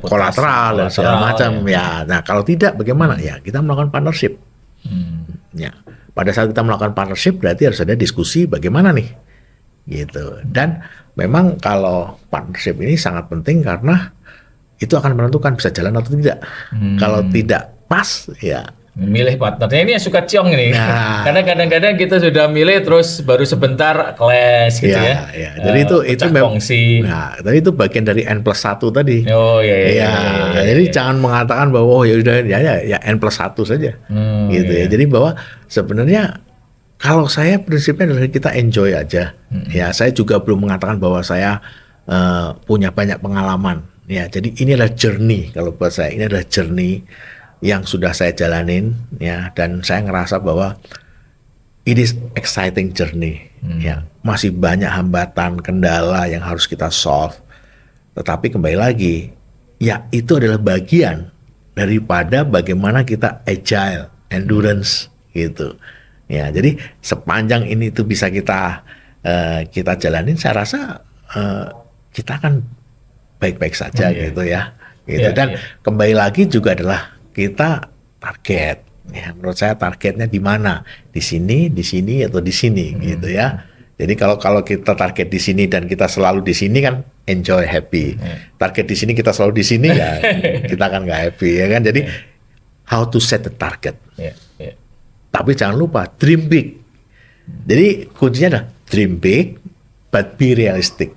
kolateral dan segala macam ya. Nah kalau tidak bagaimana ya, kita melakukan partnership. Ya pada saat kita melakukan partnership berarti harus ada diskusi bagaimana nih gitu. Dan memang kalau partnership ini sangat penting karena itu akan menentukan bisa jalan atau tidak. Kalau tidak pas ya memilih partnernya ini yang suka ciong ini. Nah, karena kadang-kadang kita sudah milih terus baru sebentar clash gitu ya. Jadi itu memang. Nah, tapi itu bagian dari N+1 tadi. Oh iya. Jadi jangan mengatakan bahwa ya udah ya N+1 saja. Gitu ya. Jadi bahwa sebenarnya kalau saya prinsipnya adalah kita enjoy aja. Ya, saya juga belum mengatakan bahwa saya punya banyak pengalaman. Ya, jadi ini adalah journey kalau buat saya. Ini adalah journey yang sudah saya jalanin ya, dan saya ngerasa bahwa it is exciting journey. Ya, masih banyak hambatan, kendala yang harus kita solve. Tetapi kembali lagi, ya itu adalah bagian daripada bagaimana kita agile, endurance gitu. Ya, jadi sepanjang ini itu bisa kita jalanin, saya rasa kita akan baik-baik saja gitu ya. Gitu. Dan kembali lagi juga adalah kita target. Ya, menurut saya targetnya di mana? Di sini, atau di sini gitu ya. Jadi kalau kita target di sini dan kita selalu di sini kan enjoy, happy. Target di sini kita selalu di sini ya kita kan nggak happy ya kan. Jadi how to set the target. Tapi jangan lupa dream big. Jadi kuncinya adalah dream big but be realistic.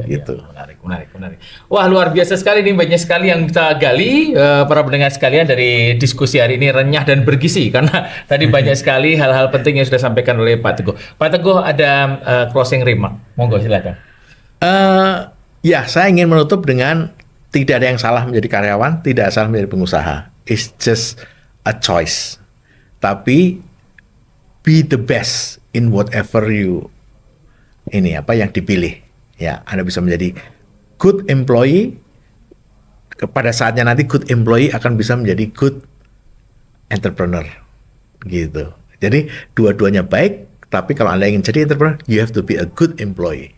Gitu. Menarik. Wah, luar biasa sekali nih, banyak sekali yang kita gali para pendengar sekalian dari diskusi hari ini, renyah dan bergizi karena tadi banyak sekali hal-hal penting yang sudah disampaikan oleh Pak Teguh. Pak Teguh ada closing remark. Monggo silakan. Ya, saya ingin menutup dengan tidak ada yang salah menjadi karyawan, tidak salah menjadi pengusaha. It's just a choice. Tapi be the best in whatever you yang dipilih. Ya, Anda bisa menjadi good employee. Pada saatnya nanti good employee akan bisa menjadi good entrepreneur. Gitu. Jadi dua-duanya baik, tapi kalau Anda ingin jadi entrepreneur, you have to be a good employee.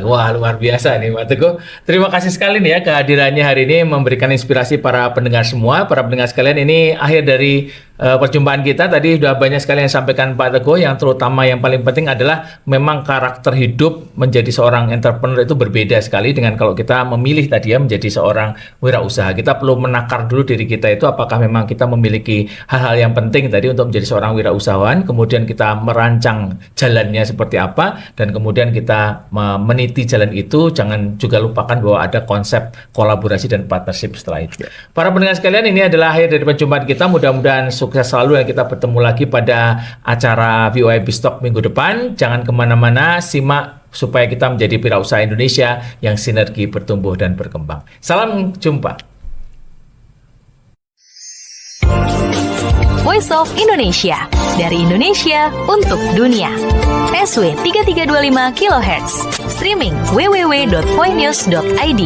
Wah, luar biasa nih Pak Teguh. Terima kasih sekali nih ya kehadirannya hari ini, memberikan inspirasi para pendengar semua. Para pendengar sekalian, ini akhir dari perjumpaan kita. Tadi sudah banyak sekali yang disampaikan Pak Teguh, yang terutama yang paling penting adalah memang karakter hidup menjadi seorang entrepreneur itu berbeda sekali dengan kalau kita memilih tadi ya menjadi seorang wirausaha. Kita perlu menakar dulu diri kita itu apakah memang kita memiliki hal-hal yang penting tadi untuk menjadi seorang wirausahawan, kemudian kita merancang jalannya seperti apa, dan kemudian kita meniti jalan itu. Jangan juga lupakan bahwa ada konsep kolaborasi dan partnership setelah itu. Para pendengar sekalian, ini adalah akhir dari perjumpaan kita. Mudah-mudahan sukses selalu dan kita bertemu lagi pada acara VOA Biztalk minggu depan. Jangan kemana-mana, simak supaya kita menjadi wirausaha Indonesia yang sinergi bertumbuh dan berkembang. Salam jumpa. Voice of Indonesia, dari Indonesia untuk dunia. SW 3325 kHz, streaming www.voinews.id.